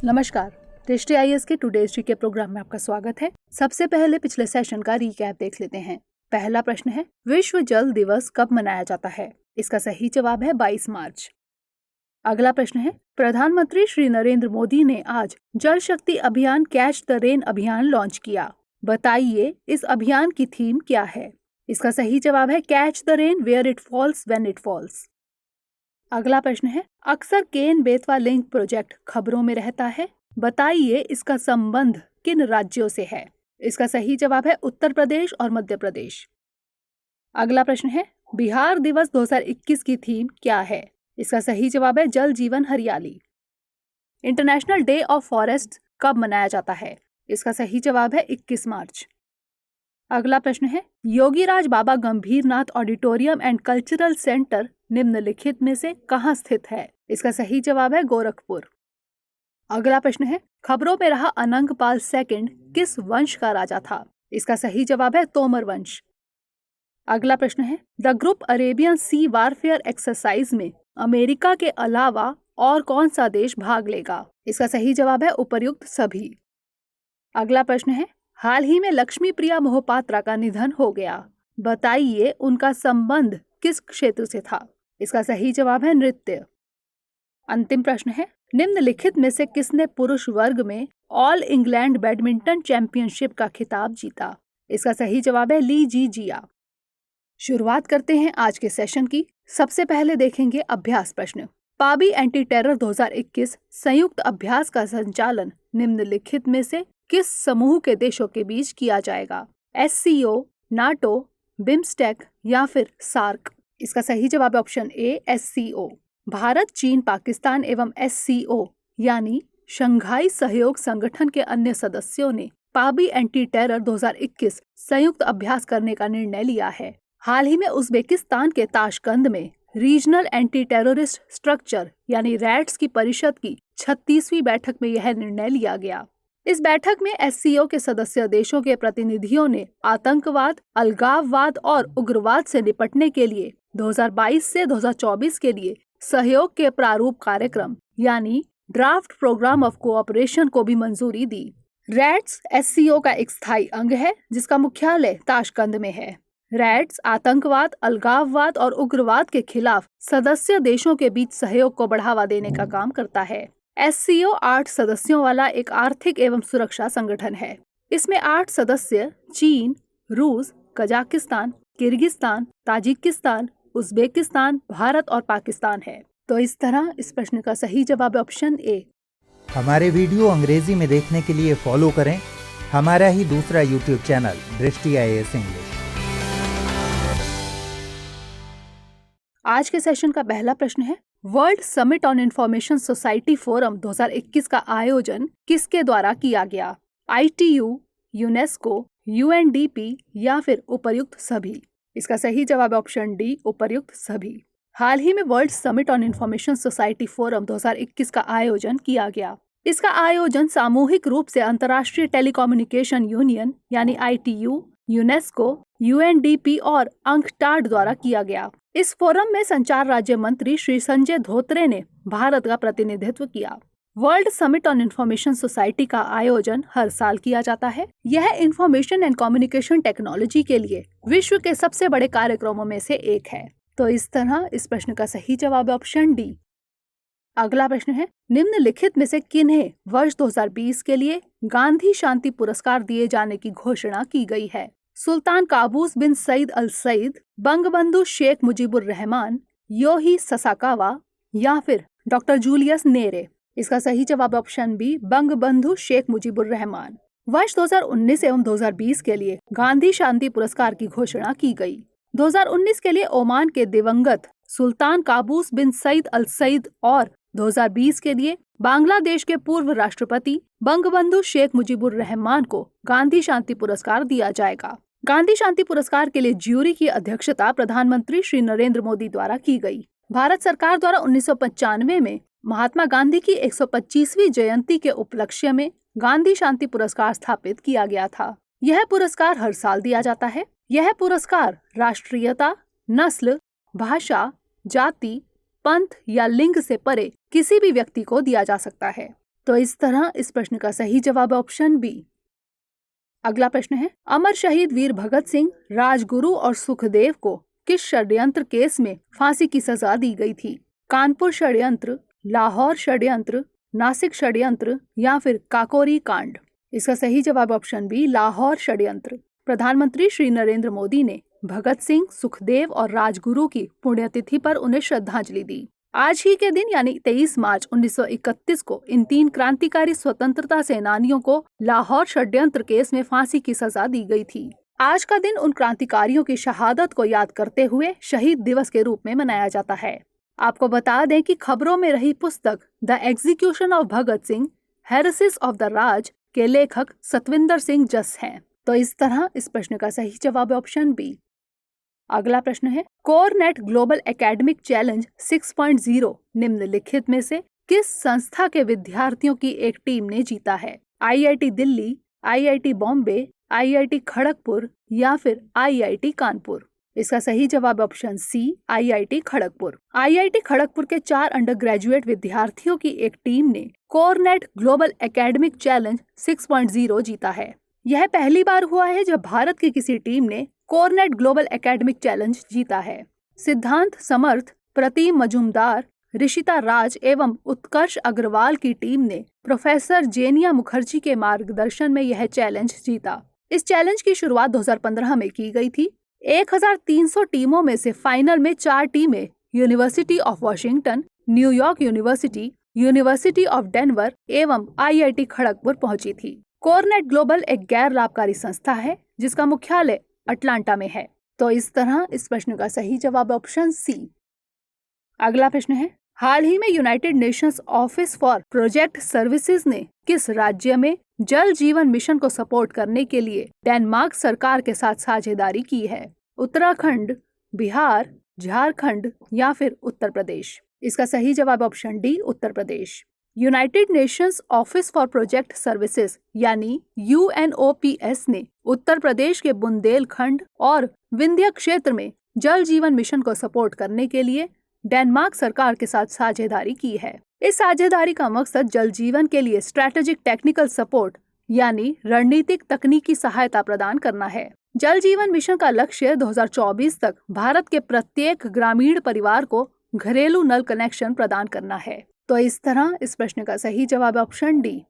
नमस्कार। दृष्टि आईएएस के टुडे हिस्ट्री के प्रोग्राम में आपका स्वागत है। सबसे पहले पिछले सेशन का रीकैप देख लेते हैं। पहला प्रश्न है, विश्व जल दिवस कब मनाया जाता है? इसका सही जवाब है 22 मार्च। अगला प्रश्न है, प्रधानमंत्री श्री नरेंद्र मोदी ने आज जल शक्ति अभियान कैच द रेन अभियान लॉन्च किया। बताइए इस अभियान की थीम क्या है? इसका सही जवाब है catch the rain where it falls when it falls. अगला प्रश्न है, अक्सर केन बेतवा लिंक प्रोजेक्ट खबरों में रहता है। बताइए इसका संबंध किन राज्यों से है? इसका सही जवाब है उत्तर प्रदेश और मध्य प्रदेश। अगला प्रश्न है, बिहार दिवस 2021 की थीम क्या है? इसका सही जवाब है जल जीवन हरियाली। इंटरनेशनल डे ऑफ फॉरेस्ट कब मनाया जाता है? इसका सही जवाब है 21 मार्च। अगला प्रश्न है, Yogiraj Baba Gambhirnath auditorium and cultural centre निम्नलिखित में से कहाँ स्थित है? इसका सही जवाब है गोरखपुर। अगला प्रश्न है, खबरों में रहा अनंगपाल सेकंड किस वंश का राजा था? इसका सही जवाब है तोमर वंश। अगला प्रश्न है, the group Arabian sea warfare exercise में अमेरिका के अलावा और कौन सा देश भाग लेगा? इसका सही जवाब है उपर्युक्त सभी। अगला प्रश्न है, हाल ही में लक्ष्मी प्रिया मोहपात्रा का निधन हो गया। बताइए उनका संबंध किस क्षेत्र से था? इसका सही जवाब है नृत्य। अंतिम प्रश्न है, निम्नलिखित में से किसने पुरुष वर्ग में ऑल इंग्लैंड बैडमिंटन चैंपियनशिप का खिताब जीता? इसका सही जवाब है ली जी जिया। शुरुआत करते हैं आज के सेशन की। सबसे पहले देखेंगे अभ्यास प्रश्न। पाबी एंटी टेरर 2021 संयुक्त अभ्यास का संचालन निम्नलिखित में से किस समूह के देशों के बीच किया जाएगा? SCO, नाटो, बिम्स्टेक या फिर सार्क? इसका सही जवाब है ऑप्शन ए SCO। भारत, चीन, पाकिस्तान एवं SCO यानी शंघाई सहयोग संगठन के अन्य सदस्यों ने पाबी एंटी टेरर 2021 संयुक्त अभ्यास करने का निर्णय लिया है। हाल ही में उज्बेकिस्तान के ताशकंद में रीजनल एंटी टेररिस्ट स्ट्रक्चर यानी रैट्स की परिषद की 36वीं बैठक में यह निर्णय लिया गया। इस बैठक में SCO के सदस्य देशों के प्रतिनिधियों ने आतंकवाद, अलगाववाद और उग्रवाद से निपटने के लिए 2022 से 2024 के लिए सहयोग के प्रारूप कार्यक्रम यानी ड्राफ्ट प्रोग्राम ऑफ कोऑपरेशन को भी मंजूरी दी। रैट्स SCO का एक स्थायी अंग है जिसका मुख्यालय ताशकंद में है। रैट्स आतंकवाद, अलगाववाद और उग्रवाद के खिलाफ सदस्य देशों के बीच सहयोग को बढ़ावा देने का काम करता है। SCO 8 सदस्यों वाला एक आर्थिक एवं सुरक्षा संगठन है। इसमें 8 सदस्य चीन, रूस, Kazakhstan, Kyrgyzstan, Tajikistan, Uzbekistan, Bharat और पाकिस्तान है। तो इस तरह इस प्रश्न का सही जवाब ऑप्शन ए। हमारे वीडियो अंग्रेजी में देखने के लिए फॉलो करें हमारा ही दूसरा यूट्यूब चैनल दृष्टि आईएएस इंग्लिश। आज के सेशन का पहला प्रश्न है, world summit on information society forum 2021 का आयोजन किसके द्वारा किया गया? ITU, यूनेस्को, UNDP या फिर उपर्युक्त सभी? इसका सही जवाब ऑप्शन डी उपर्युक्त सभी। हाल ही में world summit on information society forum 2021 का आयोजन किया गया। इसका आयोजन सामूहिक रूप से अंतर्राष्ट्रीय टेलीकम्युनिकेशन यूनियन यानी ITU, यूनेस्को, UNDP और अंकटाड द्वारा किया गया। इस फोरम में संचार राज्य मंत्री श्री संजय धोत्रे ने भारत का प्रतिनिधित्व किया। World summit on information society का आयोजन हर साल किया जाता है। यह इंफॉर्मेशन एंड कम्युनिकेशन टेक्नोलॉजी के लिए विश्व के सबसे बड़े कार्यक्रमों में से एक है। तो इस तरह इस प्रश्न का सही जवाब ऑप्शन डी। अगला प्रश्न है, निम्नलिखित में से किन्हें वर्ष 2020 के लिए गांधी शांति पुरस्कार दिए जाने की घोषणा की गई है? सुल्तान काबूस बिन सईद अल सईद, बंगबंधु शेख मुजीबुर रहमान, योही ससाकावा या फिर डॉक्टर जूलियस नेरे? इसका सही जवाब ऑप्शन बी बंगबंधु शेख मुजीबुर रहमान। वर्ष 2019 एवं 2020 के लिए गांधी शांति पुरस्कार की घोषणा की गई। 2019 के लिए ओमान के दिवंगत सुल्तान काबूस बिन सईद अल सईद और 2020 के लिए बांग्लादेश के पूर्व राष्ट्रपति बंगबंधु शेख मुजीबुर रहमान को गांधी शांति पुरस्कार दिया जाएगा। गांधी शांति पुरस्कार के लिए ज्यूरी की अध्यक्षता प्रधानमंत्री श्री नरेंद्र मोदी द्वारा की गई। भारत सरकार द्वारा 1995 में महात्मा गांधी की 125वीं जयंती के उपलक्ष्य में गांधी शांति पुरस्कार स्थापित किया गया था। यह पुरस्कार हर साल दिया जाता है। यह पुरस्कार राष्ट्रीयता, नस्ल, भाषा, जाति, पंथ या लिंग से परे किसी भी व्यक्ति को दिया जा सकता है। तो इस तरह इस प्रश्न का सही जवाब है ऑप्शन बी। अगला प्रश्न है, अमर शहीद वीर भगत सिंह, राजगुरु और सुखदेव को किस षड्यंत्र केस में फांसी की सजा दी गई थी? कानपुर षड्यंत्र, लाहौर षड्यंत्र, नासिक षड्यंत्र या फिर काकोरी कांड? इसका सही जवाब ऑप्शन बी, लाहौर षड्यंत्र। प्रधानमंत्री श्री नरेंद्र मोदी ने भगत सिंह, सुखदेव और राजगुरु की पुण्यतिथि पर उन्हें श्रद्धांजलि दी। आज ही के दिन यानी 23 मार्च 1931 को इन 3 क्रांतिकारी स्वतंत्रता सेनानियों को लाहौर षड्यंत्र केस में फांसी की सजा दी गई थी। आज का दिन उन क्रांतिकारियों की शहादत को याद करते हुए शहीद दिवस के रूप में मनाया जाता है। आपको बता दें कि खबरों में रही पुस्तक the execution of Bhagat Singh, heresies of the Raj के लेखक सतविंदर सिंह जस हैं। तो इस तरह इस प्रश्न का सही जवाब है ऑप्शन बी। अगला प्रश्न है, कोरनेट ग्लोबल एकेडमिक चैलेंज 6.0 निम्नलिखित में से किस संस्था के विद्यार्थियों की एक टीम ने जीता है? IIT Delhi, IIT Bombay, IIT Kharagpur या फिर आईआईटी कानपुर? इसका सही जवाब option C, IIT Kharagpur. IIT Kharagpur के 4 अंडर ग्रेजुएट विद्यार्थियों की एक टीम ने कोरनेट ग्लोबल एकेडमिक चैलेंज 6.0 जीता है। यह पहली बार हुआ है जब भारत की किसी टीम ने कोरनेट ग्लोबल एकेडमिक चैलेंज जीता है। सिद्धांत समर्थ, प्रतिम मजूमदार, ऋषिता राज एवं उत्कर्ष अग्रवाल की टीम ने प्रोफेसर जेनिया मुखर्जी के मार्गदर्शन में यह चैलेंज जीता। इस चैलेंज की शुरुआत 2015 में की गई थी। 1300 टीमों में से फाइनल में 4 टीमें university of Washington, New York university, university of Denver एवं आईआईटी खड़गपुर पहुंची थी। कोरनेट ग्लोबल एक गैर लाभकारी संस्था है जिसका मुख्यालय अटलांटा में है। तो इस तरह इस प्रश्न का सही जवाब ऑप्शन सी। अगला प्रश्न है, हाल ही में United Nations office for project services ने किस राज्य में जल जीवन मिशन को सपोर्ट करने के लिए डेनमार्क सरकार के साथ साझेदारी की है? उत्तराखंड, बिहार, झारखंड या फिर उत्तर प्रदेश? इसका सही जवाब option D, Uttar Pradesh. United Nations office for project services यानी UNOPS ने उत्तर प्रदेश के बुंदेलखंड और विंध्य क्षेत्र में जल जीवन मिशन को सपोर्ट करने के लिए डेनमार्क सरकार के साथ साझेदारी की है। इस साझेदारी का मकसद जल जीवन के लिए स्ट्रेटेजिक टेक्निकल सपोर्ट यानी रणनीतिक तकनीकी सहायता प्रदान करना है। जल जीवन मिशन का लक्ष्य 2024 तक भारत के प्रत्येक ग्रामीण परिवार को घरेलू नल कनेक्शन प्रदान करना है। तो इस तरह इस प्रश्न का सही जवाब ऑप्शन डी।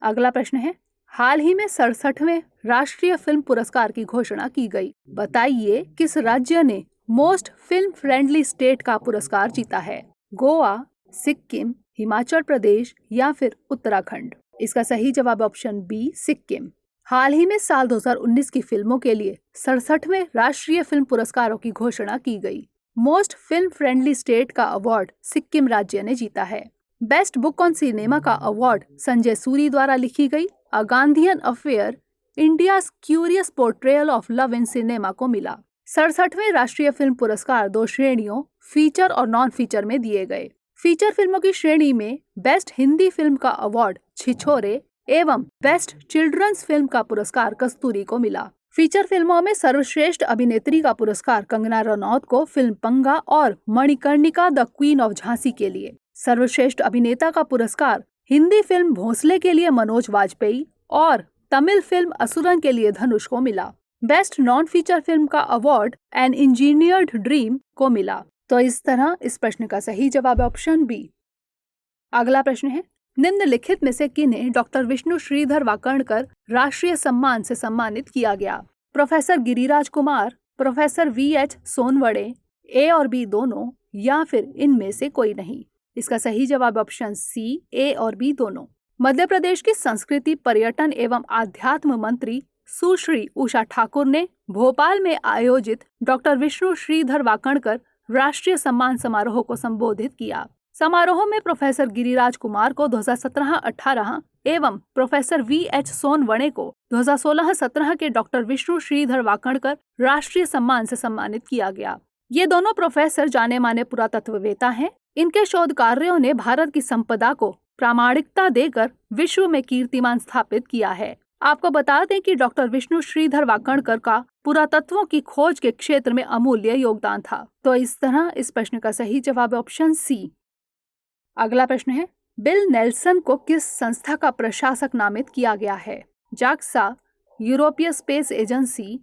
अगला प्रश्न है, हाल ही में 67वें राष्ट्रीय फिल्म पुरस्कार की घोषणा की गई। बताइए किस राज्य ने मोस्ट फिल्म फ्रेंडली स्टेट का पुरस्कार जीता है? गोवा, सिक्किम, हिमाचल प्रदेश या फिर उत्तराखंड? इसका सही जवाब ऑप्शन बी, सिक्किम। हाल ही में साल 2019 की फिल्मों के लिए 67वें राष्ट्रीय फिल्म पुरस्कारों की घोषणा की गई। मोस्ट फिल्म फ्रेंडली स्टेट का अवार्ड सिक्किम राज्य ने जीता है। बेस्ट बुक ऑन सिनेमा का अवार्ड संजय सूरी द्वारा लिखी गई a Gandhian affair, India's curious portrayal of love in cinema को मिला। 67वें राष्ट्रीय फिल्म पुरस्कार 2 श्रेणियों फीचर और नॉन फीचर में दिए गए। फीचर फिल्मों की श्रेणी में बेस्ट हिंदी फिल्म का अवार्ड छिछोरे एवं बेस्ट चिल्ड्रंस फिल्म का पुरस्कार कस्तूरी को मिला। फीचर फिल्मों में सर्वश्रेष्ठ अभिनेत्री का पुरस्कार कंगना रनौत को फिल्म पंगा और Manikarnika the queen of Jhansi के लिए, सर्वश्रेष्ठ अभिनेता का पुरस्कार हिंदी फिल्म भोंसले के लिए मनोज वाजपेयी और तमिल फिल्म असुरन के लिए धनुष को मिला। बेस्ट नॉन फीचर फिल्म का अवार्ड एन इंजीनियर्ड ड्रीम को मिला। तो इस तरह इस प्रश्न का सही जवाब ऑप्शन बी। अगला प्रश्न है, निम्नलिखित में से किन्हें डॉक्टर विष्णु श्रीधर वाकणकर राष्ट्रीय सम्मान से सम्मानित किया गया? Professor Giriraj Kumar, professor VH Sonavade, A और बी दोनों या फिर इनमें से कोई नहीं? इसका सही जवाब ऑप्शन सी, ए और बी दोनों। मध्य प्रदेश की संस्कृति, पर्यटन एवं आध्यात्म मंत्री सुश्री उषा ठाकुर ने भोपाल में आयोजित डॉक्टर विष्णु श्रीधर वाकणकर राष्ट्रीय सम्मान समारोह को संबोधित किया। समारोह में प्रोफेसर गिरिराज कुमार को 2017-18 एवं प्रोफेसर VH सोनवड़े को 2016-17 के डॉक्टर विष्णु श्रीधर वाकणकर राष्ट्रीय सम्मान से सम्मानित किया गया। ये दोनों प्रोफेसर जाने माने पुरातत्ववेता हैं। इनके शोध कार्यों ने भारत की संपदा को प्रामाणिकता देकर विश्व में कीर्तिमान स्थापित किया है। आपको बता दें कि डॉक्टर विष्णु श्रीधर वाकणकर का पुरातत्वों की खोज के क्षेत्र में अमूल्य योगदान था। तो इस तरह इस प्रश्न का सही जवाब ऑप्शन सी। अगला प्रश्न है, बिल नेल्सन को किस संस्था का प्रशासक नामित किया गया है? जाक्सा, यूरोपीय स्पेस एजेंसी,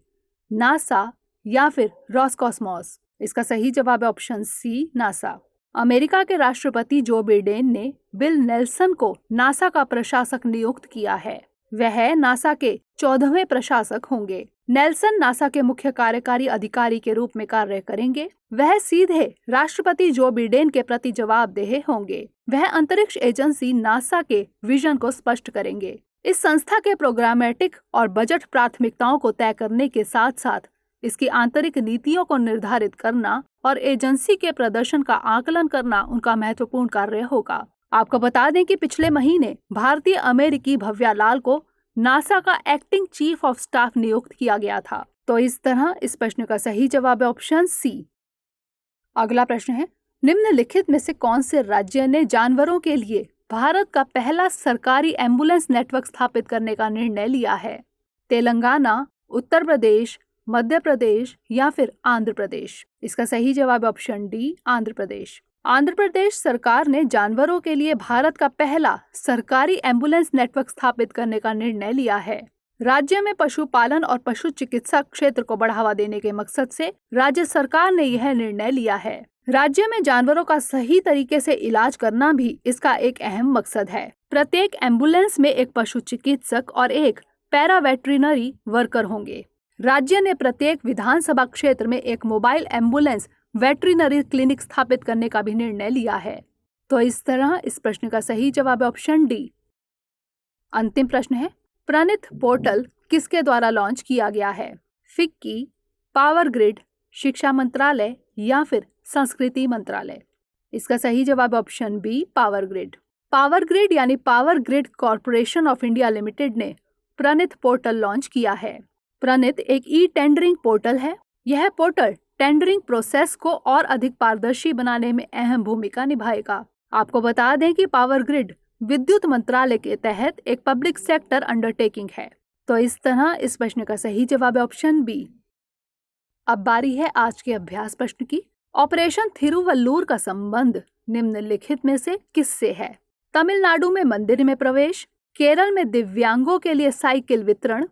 नासा या फिर रॉसकॉस्मॉस? इसका सही जवाब है ऑप्शन सी, नासा। अमेरिका के राष्ट्रपति जो बिडेन ने बिल नेल्सन को नासा का प्रशासक नियुक्त किया है। वह नासा के 14वें प्रशासक होंगे। नेल्सन नासा के मुख्य कार्यकारी अधिकारी के रूप में कार्य करेंगे। वह सीधे राष्ट्रपति जो बिडेन के प्रति जवाबदेह होंगे। वह अंतरिक्ष एजेंसी नासा के विजन को स्पष्ट करेंगे। इस संस्था के प्रोग्रामेटिक और बजट प्राथमिकताओं को तय करने के साथ साथ इसकी आंतरिक नीतियों को निर्धारित करना और एजेंसी के प्रदर्शन का आकलन करना उनका महत्वपूर्ण कार्य होगा। आपको बता दें कि पिछले महीने भारतीय अमेरिकी भव्या लाल को नासा का एक्टिंग चीफ ऑफ स्टाफ नियुक्त किया गया था। तो इस तरह इस प्रश्न का सही जवाब है ऑप्शन सी। अगला प्रश्न है, निम्नलिखित में से कौन से राज्य ने जानवरों के लिए भारत का पहला सरकारी एम्बुलेंस नेटवर्क स्थापित करने का निर्णय लिया है? तेलंगाना, उत्तर प्रदेश, मध्य प्रदेश या फिर आंध्र प्रदेश? इसका सही जवाब है ऑप्शन डी, आंध्र प्रदेश। आंध्र प्रदेश सरकार ने जानवरों के लिए भारत का पहला सरकारी एम्बुलेंस नेटवर्क स्थापित करने का निर्णय लिया है। राज्य में पशुपालन और पशु चिकित्सा क्षेत्र को बढ़ावा देने के मकसद से राज्य सरकार ने यह निर्णय लिया है। राज्य में जानवरों का सही तरीके से इलाज करना भी इसका एक अहम मकसद है। प्रत्येक एम्बुलेंस में एक पशु चिकित्सक और एक पैरा वेटरिनरी वर्कर होंगे। राज्य ने प्रत्येक विधानसभा क्षेत्र में एक मोबाइल एम्बुलेंस वेटरिनरी क्लिनिक स्थापित करने का भी निर्णय लिया है। तो इस तरह इस प्रश्न का सही जवाब है ऑप्शन डी। अंतिम प्रश्न है, प्रणित पोर्टल किसके द्वारा लॉन्च किया गया है? फिक्की, पावर ग्रिड, शिक्षा मंत्रालय या फिर संस्कृति मंत्रालय? इसका सही जवाब option B, power grid. Power grid यानी power grid corporation of India limited ने प्रणित पोर्टल लॉन्च किया है। प्रणित एक ई टेंडरिंग पोर्टल है। यह पोर्टल टेंडरिंग प्रोसेस को और अधिक पारदर्शी बनाने में अहम भूमिका निभाएगा। आपको बता दें कि पावर ग्रिड विद्युत मंत्रालय के तहत एक पब्लिक सेक्टर अंडरटेकिंग है। तो इस तरह इस प्रश्न का सही जवाब है ऑप्शन बी। अब बारी है आज के अभ्यास प्रश्न की। ऑपरेशन थिरुवल्लुर का संबंध निम्नलिखित में से किससे है? तमिलनाडु में मंदिर में प्रवेश, केरल में दिव्यांगों के लिए साइकिल वितरण,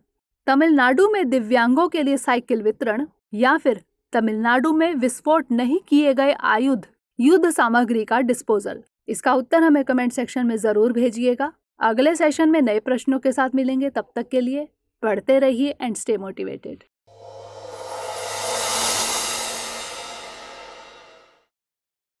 तमिलनाडु में दिव्यांगों के लिए साइकिल वितरण या फिर तमिलनाडु में विस्फोट नहीं किए गए आयुध युद्ध सामग्री का डिस्पोजल? इसका उत्तर हमें कमेंट सेक्शन में जरूर भेजिएगा। अगले सेशन में नए प्रश्नों के साथ मिलेंगे। तब तक के लिए पढ़ते रहिए एंड स्टे मोटिवेटेड।